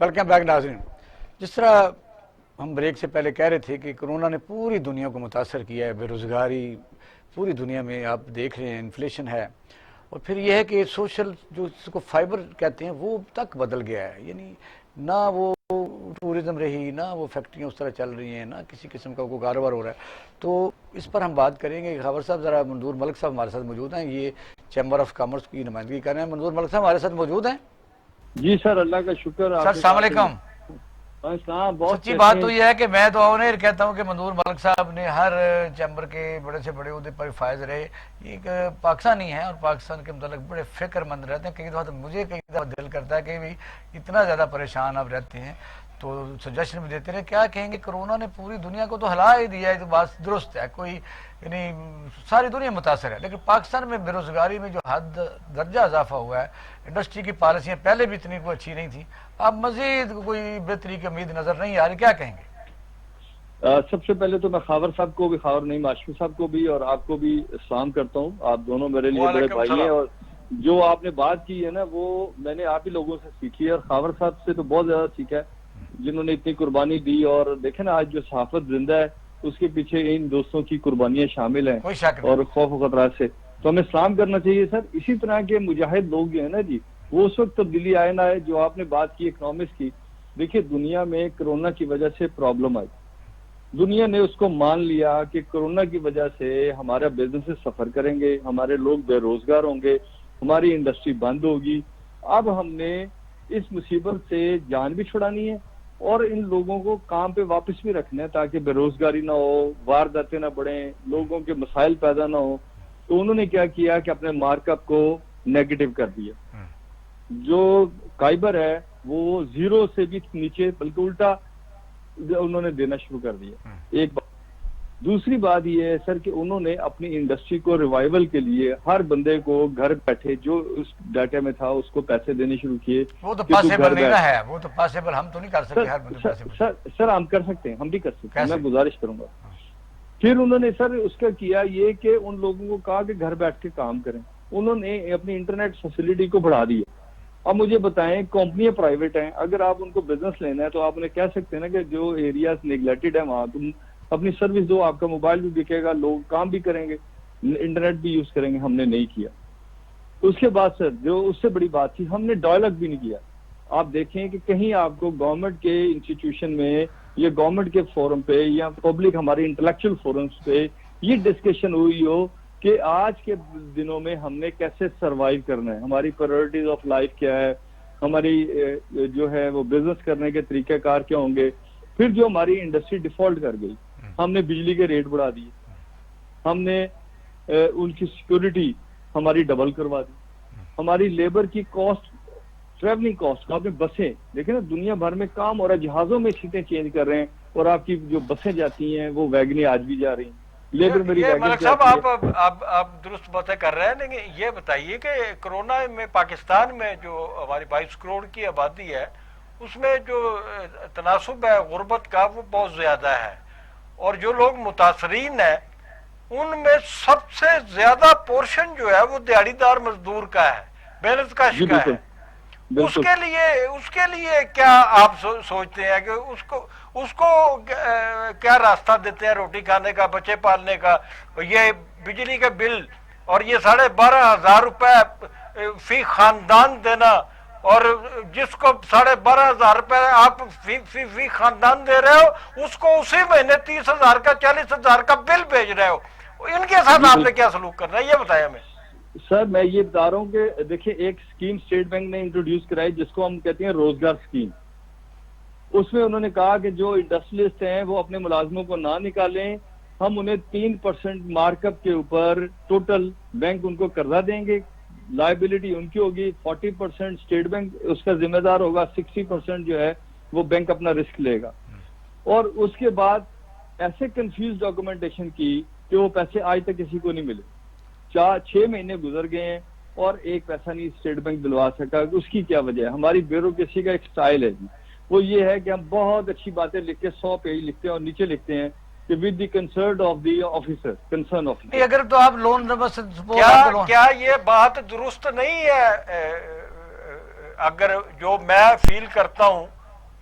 Welcome back ناظرین. جس طرح ہم بریک سے پہلے کہہ رہے تھے کہ کرونا نے پوری دنیا کو متاثر کیا ہے، بے روزگاری پوری دنیا میں آپ دیکھ رہے ہیں، انفلیشن ہے، اور پھر یہ ہے کہ سوشل جو اس کو فائبر کہتے ہیں وہ تک بدل گیا ہے. یعنی نہ وہ ٹورزم رہی، نہ وہ فیکٹریاں اس طرح چل رہی ہیں، نہ کسی قسم کا کوئی کاروبار ہو رہا ہے. تو اس پر ہم بات کریں گے. خاور صاحب ذرا منظور ملک صاحب ہمارے ساتھ موجود ہیں، یہ چیمبر آف کامرس کی نمائندگی کر رہے ہیں. منظور ملک صاحب ہمارے ساتھ موجود ہیں. جی سر، اللہ کا شکر. سر السلام علیکم. سچی بات تو یہ ہے کہ میں تو آنر کہتا ہوں کہ منظور ملک صاحب نے ہر چیمبر کے بڑے سے بڑے عہدے پر فائز رہے. ایک پاکستانی ہے اور پاکستان کے متعلق بڑے فکر مند رہتے ہیں. کئی دفعہ تو مجھے کئی دفعہ دل کرتا ہے کہ بھی اتنا زیادہ پریشان آپ رہتے ہیں تو سجیشن بھی دیتے رہے. کیا کہیں گے، کرونا نے پوری دنیا کو تو ہلا ہی دیا ہے، تو بات درست ہے. کوئی یعنی ساری دنیا متاثر ہے، لیکن پاکستان میں بے روزگاری میں جو حد درجہ اضافہ ہوا ہے، انڈسٹری کی پالیسیاں پہلے بھی اتنی کوئی اچھی نہیں تھیں، اب مزید کوئی بہتری کی امید نظر نہیں آ رہی. کیا کہیں گے؟ سب سے پہلے تو میں خاور صاحب کو بھی، خاور نہیں ماشفی صاحب کو بھی اور آپ کو بھی سلام کرتا ہوں. آپ دونوں میرے لیے بڑے بھائی ہیں، اور جو آپ نے بات کی ہے نا وہ میں نے آپ ہی لوگوں سے سیکھی ہے، اور خاور صاحب سے تو بہت زیادہ سیکھا ہے جنہوں نے اتنی قربانی دی. اور دیکھیں نا آج جو صحافت زندہ ہے اس کے پیچھے ان دوستوں کی قربانیاں شامل ہیں، اور خوف و خطرات سے تو ہمیں سلام کرنا چاہیے سر. اسی طرح کے مجاہد لوگ جو ہیں نا جی، وہ اس وقت تبدیلی آئے نہ آئے. جو آپ نے بات کی اکنامکس کی، دیکھیے دنیا میں کرونا کی وجہ سے پرابلم آئی، دنیا نے اس کو مان لیا کہ کرونا کی وجہ سے ہمارا بزنس سفر کریں گے، ہمارے لوگ بے روزگار ہوں گے، ہماری انڈسٹری بند ہوگی. اب ہم نے اس مصیبت سے جان بھی چھڑانی ہے اور ان لوگوں کو کام پہ واپس بھی رکھنا ہے تاکہ بے روزگاری نہ ہو، وارداتیں نہ بڑھیں، لوگوں کے مسائل پیدا نہ ہو. تو انہوں نے کیا کیا کہ اپنے مارک اپ کو نیگیٹو کر دیا. جو کائبر ہے وہ زیرو سے بھی نیچے بلکہ الٹا انہوں نے دینا شروع کر دیا. ایک بات. دوسری بات یہ ہے سر کہ انہوں نے اپنی انڈسٹری کو ریوائول کے لیے ہر بندے کو گھر بیٹھے جو اس ڈاٹا میں تھا اس کو پیسے دینے شروع کیے. وہ تو پاسبل نہیں نہ ہے، وہ تو پاسبل ہم تو نہیں کر سکتے ہر بندے پیسے. سر ہم کر سکتے ہیں، ہم بھی کر سکتے ہیں، میں گزارش کروں گا. پھر انہوں نے سر اس کا کیا یہ کہ ان لوگوں کو کہا کہ گھر بیٹھ کے کام کریں. انہوں نے اپنی انٹرنیٹ فیسلٹی کو بڑھا دیا. اب مجھے بتائیں، کمپنیاں پرائیویٹ ہیں، اگر آپ ان کو بزنس لینا ہے تو آپ انہیں کہہ سکتے ہیں نا کہ جو ایریاز نیگلیکٹڈ ہیں وہاں تم اپنی سروس دو، آپ کا موبائل بھی بکے گا، لوگ کام بھی کریں گے، انٹرنیٹ بھی یوز کریں گے. ہم نے نہیں کیا. اس کے بعد سر جو اس سے بڑی بات تھی، ہم نے ڈائلاگ بھی نہیں کیا. آپ دیکھیں کہ کہیں آپ کو گورنمنٹ کے انسٹیٹیوشن میں یا گورنمنٹ کے فورم پہ یا پبلک ہمارے انٹلیکچوئل فورمز پہ یہ ڈسکشن ہوئی ہو کہ آج کے دنوں میں ہم نے کیسے سروائیو کرنا ہے، ہماری پرائرٹیز آف لائف کیا ہے، ہماری جو ہے وہ بزنس کرنے کے طریقہ کار کیا ہوں گے. پھر جو ہماری انڈسٹری ڈیفالٹ کر گئی، ہم نے بجلی کے ریٹ بڑھا دیے، ہم نے ان کی سیکورٹی ہماری ڈبل کروا دی، ہماری لیبر کی کاسٹ، ٹریولنگ کاسٹ. آپ نے بسیں دیکھیں نا، دنیا بھر میں کام ہو رہا ہے، جہازوں میں سیٹیں چینج کر رہے ہیں، اور آپ کی جو بسیں جاتی ہیں وہ ویگنیں آج بھی جا رہی ہیں. لیبر میری ملک صاحب آپ درست باتیں کر رہے ہیں، لیکن یہ بتائیے کہ کرونا میں پاکستان میں جو ہماری 22 کروڑ کی آبادی ہے اس میں جو تناسب ہے غربت کا وہ بہت زیادہ ہے، اور جو لوگ متاثرین ہیں ان میں سب سے زیادہ پورشن جو ہے وہ دیہڑی دار مزدور کا ہے، محنت کش کا ہے. اس کے لیے کیا آپ سوچتے ہیں کہ اس کو کیا راستہ دیتے ہیں روٹی کھانے کا، بچے پالنے کا؟ یہ بجلی کے بل اور یہ 12,500 روپے فی خاندان دینا، اور جس کو 12,500 روپے آپ فی خاندان دے رہے ہو اس کو اسی مہینے 30,000 کا 40,000 کا بل بھیج رہے ہو. ان کے ساتھ آپ نے کیا سلوک کرنا ہے یہ بتائیں ہمیں. سر میں یہ بتا رہا ہوں کہ دیکھیں ایک اسکیم اسٹیٹ بینک نے انٹروڈیوس کرائی جس کو ہم کہتے ہیں روزگار اسکیم. اس میں انہوں نے کہا کہ جو انڈسٹریلسٹ ہیں وہ اپنے ملازموں کو نہ نکالیں، ہم انہیں 3% مارک اپ کے اوپر ٹوٹل بینک ان کو قرضہ دیں گے، لائبلٹی ان کی ہوگی، 40% اسٹیٹ بینک اس کا ذمہ دار ہوگا، 60% جو ہے وہ بینک اپنا رسک لے گا. اور اس کے بعد ایسے کنفیوز ڈاکومنٹیشن کی کہ وہ پیسے آج تک کسی کو نہیں ملے. 6 مہینے گزر گئے ہیں اور ایک پیسہ نہیں اسٹیٹ بینک دلوا سکا. اس کی کیا وجہ ہے؟ ہماری بیوروکریسی کا ایک سٹائل ہے جی، وہ یہ ہے کہ ہم بہت اچھی باتیں لکھ کے 100 پیج لکھتے ہیں اور نیچے لکھتے ہیں کہ with the concern of the officer, concern officer. اگر تو آپ لون کیا یہ بات درست نہیں ہے؟ اگر جو میں فیل کرتا ہوں